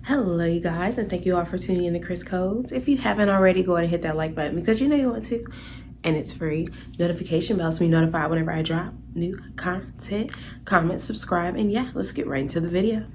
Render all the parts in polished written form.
Hello you guys, and thank you all for tuning in to Chris Codes. If you haven't already, go ahead and hit that like button because you know you want to, and it's free. Notification bells to be notified whenever I drop new content. Comment, subscribe, and yeah, let's get right into the video.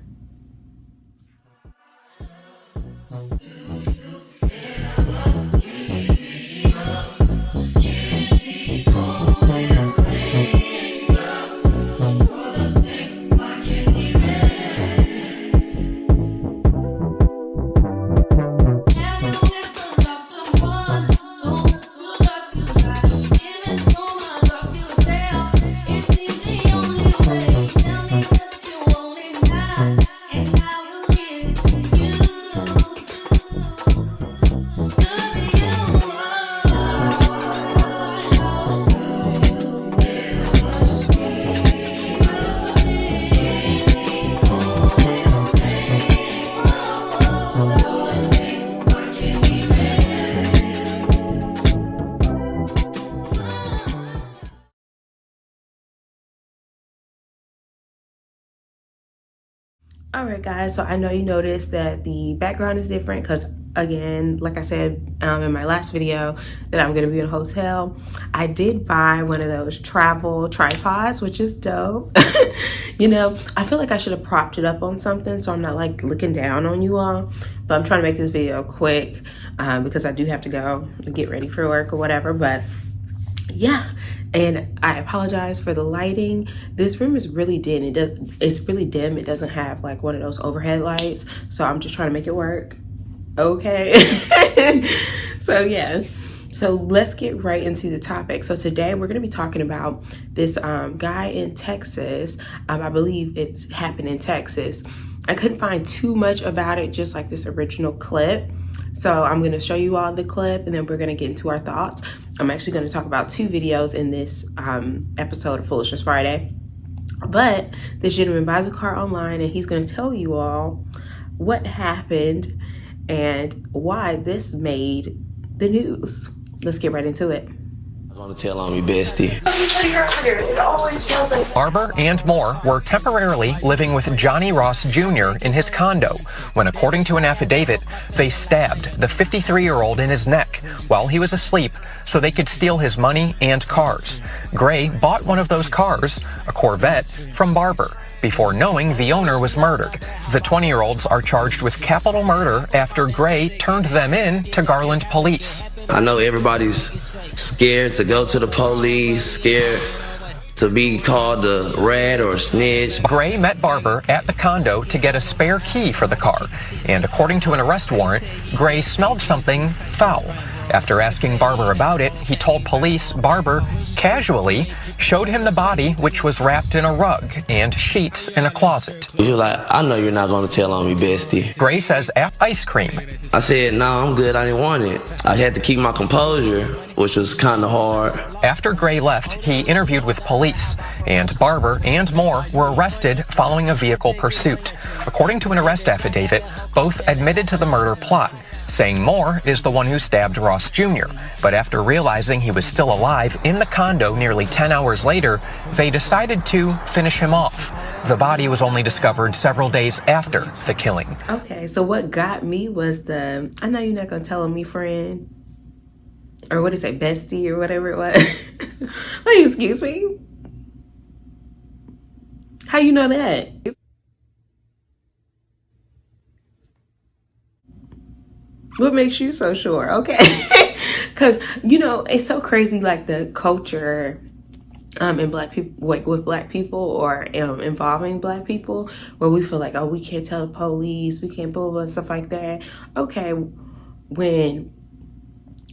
All right guys, so I know you noticed that the background is different because again, like I said in my last video, that I'm gonna be in a hotel. I did buy one of those travel tripods, which is dope. You know, I feel like I should have propped it up on something so I'm not like looking down on you all, but I'm trying to make this video quick because I do have to go and get ready for work or whatever. But yeah, and I apologize for the lighting. This room is really dim. It's really dim. It doesn't have like one of those overhead lights, so I'm just trying to make it work. Okay. So yeah, so let's get right into the topic. So today we're going to be talking about this guy in Texas. I believe it's happened in Texas. I couldn't find too much about it, just like this original clip. So I'm going to show you all the clip and then we're going to get into our thoughts. I'm actually going to talk about two videos in this episode of Foolishness Friday. But this gentleman buys a car online and he's going to tell you all what happened and why this made the news. Let's get right into it. Want to tell on me, bestie. Barber and Moore were temporarily living with Johnny Ross Jr. in his condo when, according to an affidavit, they stabbed the 53-year-old in his neck while he was asleep so they could steal his money and cars. Gray bought one of those cars, a Corvette, from Barber before knowing the owner was murdered. The 20-year-olds are charged with capital murder after Gray turned them in to Garland police. I know everybody's scared to go to the police, scared to be called a rat or a snitch. Gray met Barber at the condo to get a spare key for the car, and according to an arrest warrant, Gray smelled something foul. After asking Barber about it, he told police Barber casually showed him the body, which was wrapped in a rug and sheets in a closet. You're like, I know you're not going to tell on me, bestie. Gray says ice cream. I said, no, I'm good. I didn't want it. I had to keep my composure, which was kind of hard. After Gray left, he interviewed with police, and Barber and Moore were arrested following a vehicle pursuit. According to an arrest affidavit, both admitted to the murder plot, saying Moore is the one who stabbed Ross Jr. But after realizing he was still alive in the condo nearly 10 hours later, they decided to finish him off. The body was only discovered several days after the killing. Okay, so what got me was I know you're not going to tell me friend, or what is it, bestie or whatever it was. Like, excuse me? How you know that? What makes you so sure? Okay. Because, you know, it's so crazy, like the culture in black people, like with black people or involving black people, where we feel like, oh, we can't tell the police, we can't blah, blah, stuff like that. Okay, when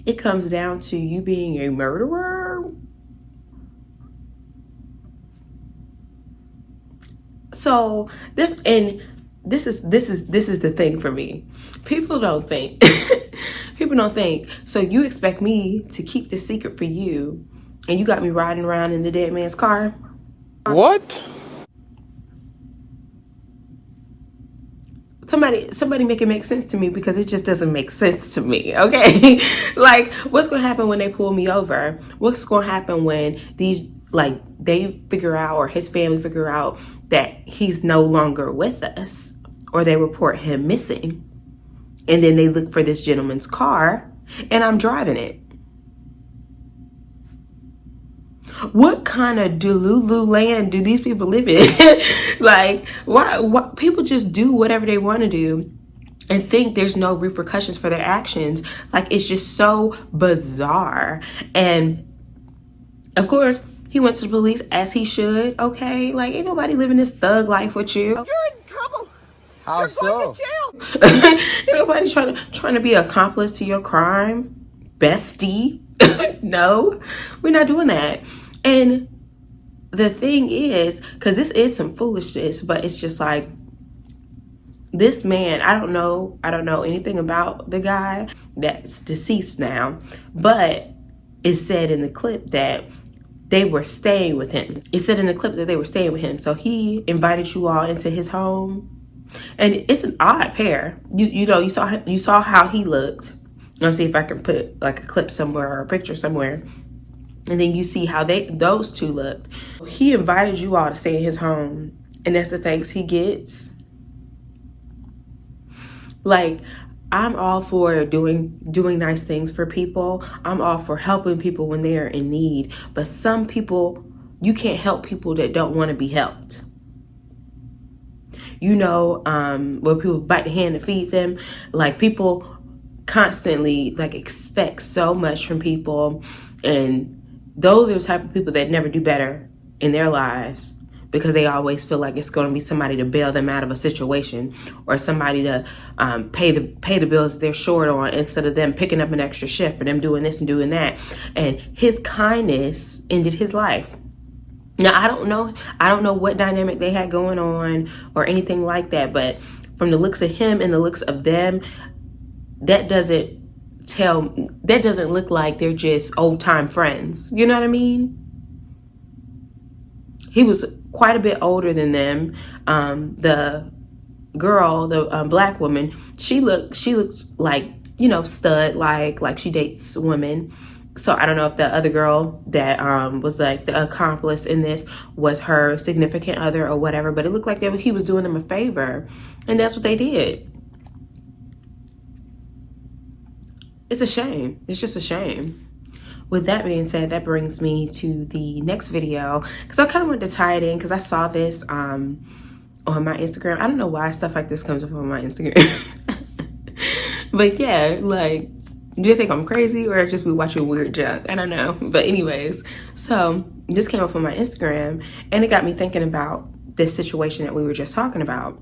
it comes down to you being a murderer, so this is the thing for me. People don't think. People don't think. So you expect me to keep this secret for you, and you got me riding around in the dead man's car? What? Somebody make it make sense to me, because it just doesn't make sense to me, okay? Like, what's gonna happen when they pull me over? What's gonna happen when these, like, they figure out, or his family figure out that he's no longer with us? or they report him missing. And then they look for this gentleman's car, and I'm driving it. What kind of Delulu land do these people live in? Like, why people just do whatever they want to do and think there's no repercussions for their actions? Like, it's just so bizarre. And of course, he went to the police, as he should. Okay, like, ain't nobody living this thug life with you. You're in trouble. How You're so? going to jail. Ain't nobody trying to be accomplice to your crime, bestie. No, we're not doing that. And the thing is, because this is some foolishness, but it's just like, this man, I don't know anything about the guy that's deceased now, but it said in the clip that they were staying with him. It said in the clip that they were staying with him. So he invited you all into his home, and it's an odd pair. You saw how he looked. I'll see if I can put like a clip somewhere or a picture somewhere. And then you see how those two looked. He invited you all to stay in his home, and that's the thanks he gets. Like, I'm all for doing nice things for people. I'm all for helping people when they are in need. But some people, you can't help people that don't want to be helped. You know, where people bite the hand to feed them. Like, people constantly like expect so much from people, and those are the type of people that never do better in their lives, because they always feel like it's going to be somebody to bail them out of a situation, or somebody to pay the bills that they're short on, instead of them picking up an extra shift, or them doing this and doing that. And his kindness ended his life. Now, I don't know what dynamic they had going on or anything like that, but from the looks of him and the looks of them, that doesn't look like they're just old time friends. You know what I mean? He was quite a bit older than them. The girl, the black woman, she looked like, you know, stud, like she dates women. So I don't know if the other girl that was like the accomplice in this was her significant other or whatever, but it looked like he was doing them a favor, and that's what they did. It's a shame. It's just a shame. With that being said, that brings me to the next video, because I kind of wanted to tie it in, because I saw this on my Instagram. I don't know why stuff like this comes up on my Instagram. But yeah, like, do you think I'm crazy or just be watching weird junk? I don't know. But anyways, so this came up on my Instagram, and it got me thinking about this situation that we were just talking about.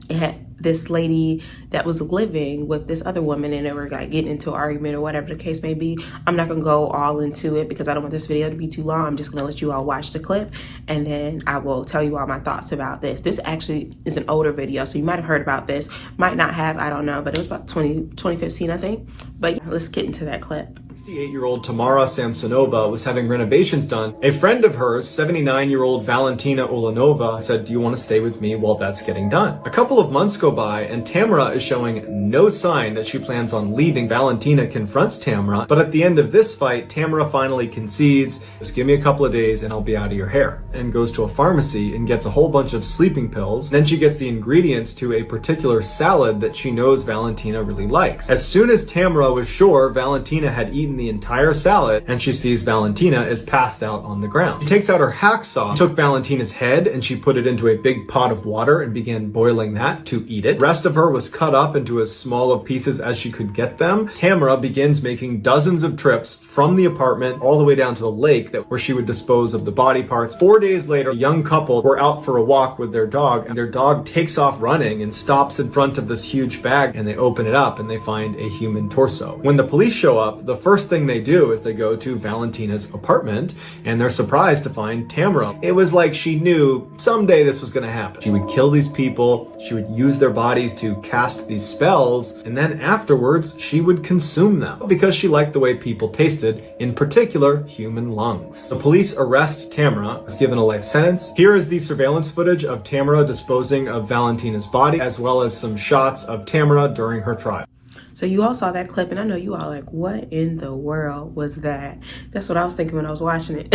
It had this lady that was living with this other woman, and they were like getting into an argument or whatever the case may be. I'm not gonna go all into it because I don't want this video to be too long. I'm just gonna let you all watch the clip, and then I will tell you all my thoughts about this. This actually is an older video, so you might have heard about this, might not have, I don't know, but it was about 2015, I think. But yeah, let's get into that clip. 68-year-old Tamara Samsonova was having renovations done. A friend of hers, 79-year-old Valentina Ulanova, said, "Do you want to stay with me while that's getting done?" A couple of months go by, and Tamara is showing no sign that she plans on leaving. Valentina confronts Tamara, but at the end of this fight, Tamara finally concedes, "Just give me a couple of days and I'll be out of your hair," and goes to a pharmacy and gets a whole bunch of sleeping pills. Then she gets the ingredients to a particular salad that she knows Valentina really likes. As soon as Tamara was sure Valentina had eaten the entire salad, and she sees Valentina is passed out on the ground. She takes out her hacksaw, took Valentina's head, and she put it into a big pot of water and began boiling that to eat it. The rest of her was cut up into as small of pieces as she could get them. Tamara begins making dozens of trips from the apartment all the way down to the lake where she would dispose of the body parts. 4 days later, a young couple were out for a walk with their dog, and their dog takes off running and stops in front of this huge bag, and they open it up and they find a human torso. When the police show up, the first thing they do is they go to Valentina's apartment, and they're surprised to find Tamara. It was like she knew someday this was going to happen. She would kill these people, she would use their bodies to cast these spells, and then afterwards she would consume them because she liked the way people tasted, in particular human lungs. The police arrest Tamara, was given a life sentence. Here is the surveillance footage of Tamara disposing of Valentina's body, as well as some shots of Tamara during her trial. So you all saw that clip, and I know you all like, what in the world was that? That's what I was thinking when I was watching it.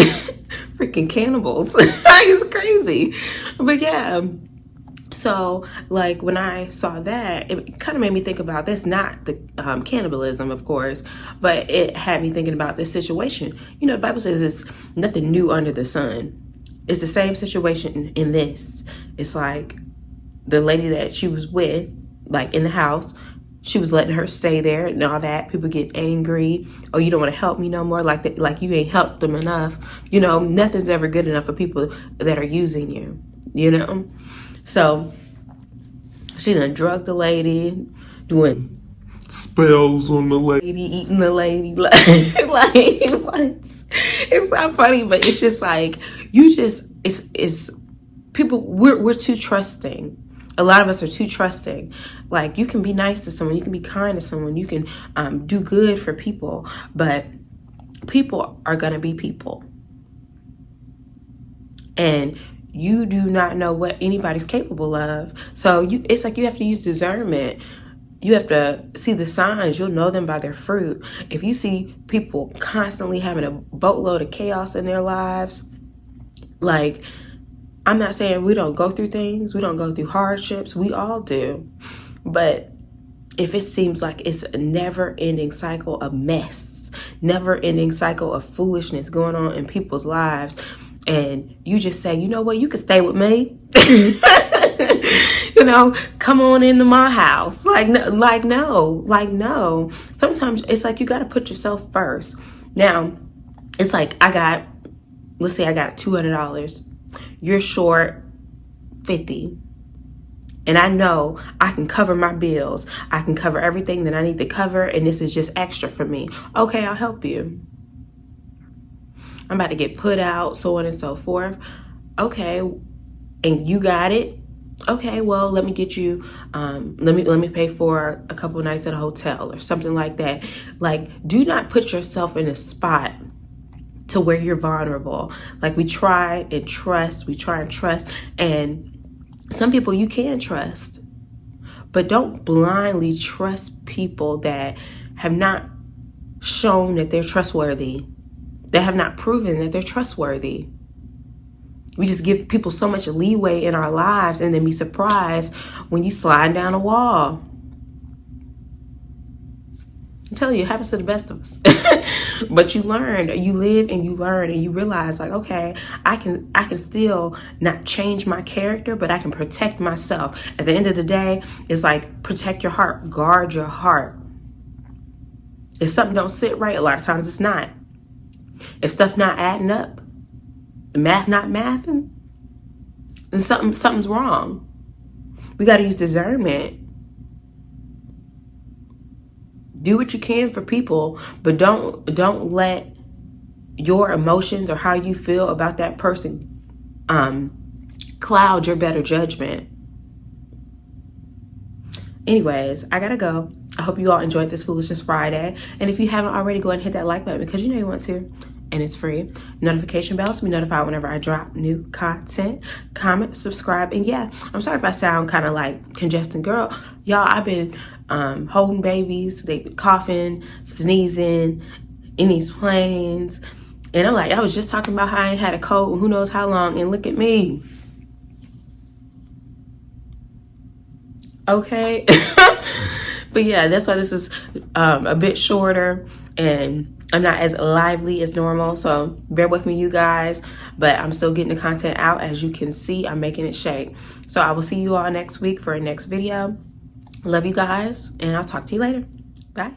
Freaking cannibals. It's crazy. But yeah, So, like, when I saw that, it kind of made me think about, that's not the cannibalism, of course, but it had me thinking about this situation. You know, the Bible says it's nothing new under the sun. It's the same situation in this. It's like the lady that she was with, like in the house, she was letting her stay there and all that. People get angry. Oh, you don't want to help me no more. Like you ain't helped them enough. You know, nothing's ever good enough for people that are using you, you know? So she done drugged the lady, doing spells on the lady, eating the lady. Like what? It's not funny, but it's just like, it's people, we're too trusting. A lot of us are too trusting. Like, you can be nice to someone, you can be kind to someone, you can do good for people, but people are gonna be people. And you do not know what anybody's capable of. So it's like you have to use discernment. You have to see the signs. You'll know them by their fruit. If you see people constantly having a boatload of chaos in their lives, like, I'm not saying we don't go through things, we don't go through hardships, we all do. But if it seems like it's a never-ending cycle of mess, never-ending cycle of foolishness going on in people's lives, and you just say, you know what, you can stay with me. You know, come on into my house. Like no. Sometimes it's like you got to put yourself first. Now, it's like let's say I got $200. You're short $50. And I know I can cover my bills. I can cover everything that I need to cover, and this is just extra for me. Okay, I'll help you. I'm about to get put out, so on and so forth. Okay, and you got it. Okay, well, let me get you, let me pay for a couple of nights at a hotel or something like that. Like, do not put yourself in a spot to where you're vulnerable. Like, we try and trust, and some people you can trust, but don't blindly trust people that have not shown that they're trustworthy. They have not proven that they're trustworthy. We just give people so much leeway in our lives and then be surprised when you slide down a wall. I'm telling you, it happens to the best of us. But you live and you learn, and you realize, like, okay, I can still not change my character, but I can protect myself. At the end of the day, it's like, protect your heart, guard your heart. If something don't sit right, a lot of times it's not. If stuff not adding up, the math not mathing, then something's wrong. We got to use discernment. Do what you can for people, but don't let your emotions or how you feel about that person cloud your better judgment. Anyways, I gotta go. I hope you all enjoyed this Foolishness Friday. And if you haven't already, go ahead and hit that like button, because you know you want to. And it's free. Notification bells to be notified whenever I drop new content. Comment, subscribe, and yeah, I'm sorry if I sound kind of like congested. Girl, y'all, I've been holding babies, they coughing, sneezing in these planes. And I'm like, I was just talking about how I ain't had a cold who knows how long, and look at me. Okay. But yeah, that's why this is a bit shorter, and I'm not as lively as normal, so bear with me, you guys. But I'm still getting the content out. As you can see, I'm making it shake. So I will see you all next week for a next video. Love you guys, and I'll talk to you later. Bye.